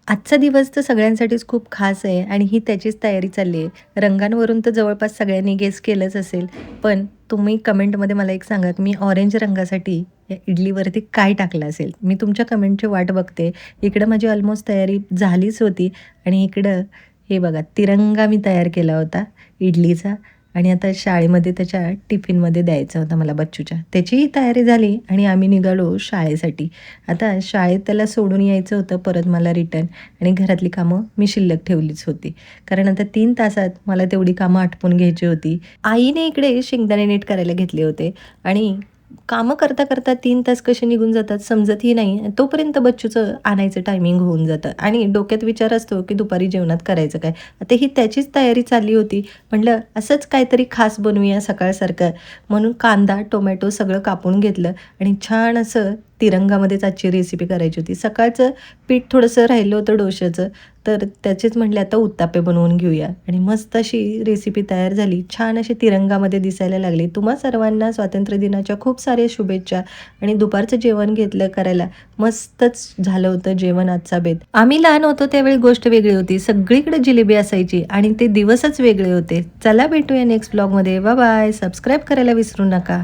आजचा दिवस तर सगळ्यांसाठीच खूप खास आहे आणि ही त्याचीच तयारी चालली आहे. रंगांवरून तर जवळपास सगळ्यांनी गेस केलंच असेल. पण तुम्ही कमेंटमध्ये मला एक सांगा, की मी ऑरेंज रंगासाठी या इडलीवरती काय टाकलं असेल? मी तुमच्या कमेंटची वाट बघते. इकडं माझी ऑलमोस्ट तयारी झालीच होती आणि इकडं हे बघा तिरंगा मी तयार केला होता इडलीचा आणि आता शाळेमध्ये त्याच्या टिफिनमध्ये द्यायचा होता मला बच्चूच्या. त्याचीही तयारी झाली आणि आम्ही निघालो शाळेसाठी. आता शाळेत त्याला सोडून यायचं होतं परत मला रिटर्न आणि घरातली कामं मी शिल्लक ठेवलीच होती. कारण आता 3 तासात मला तेवढी कामं आटपून घ्यायची होती. आईने इकडे शेंगदाणे नीट करायला घेतले होते आणि कामं करता-करता 3 तास कसे निघून जातात समजतही नाही. तोपर्यंत बच्चूचं आणायचं टायमिंग होऊन जातं आणि डोक्यात विचार असतो, की दुपारी जेवणात करायचं काय? आता ही त्याचीच तयारी चालली होती. म्हटलं असंच काहीतरी खास बनवूया सकाळसारखं. म्हणून कांदा, टोमॅटो सगळं कापून घेतलं आणि छान असं तिरंगामध्येच आजची रेसिपी करायची होती. सकाळचं पीठ थोडंसं राहिलं होतं डोश्याचं, तर त्याचेच म्हटले आता उत्तापे बनवून घेऊया आणि मस्त अशी रेसिपी तयार झाली. छान अशी तिरंगामध्ये दिसायला लागली. तुम्हा सर्वांना स्वातंत्र्य दिनाच्या खूप साऱ्या शुभेच्छा आणि दुपारचं जेवण घेतलं करायला. मस्तच झालं होतं जेवण आजचा बेत. आम्ही लहान होतो त्यावेळी गोष्ट वेगळी होती. सगळीकडे जिलेबी असायची आणि ते दिवसच वेगळे होते. चला भेटूया नेक्स्ट ब्लॉगमध्ये. Bye bye. सबस्क्राईब करायला विसरू नका.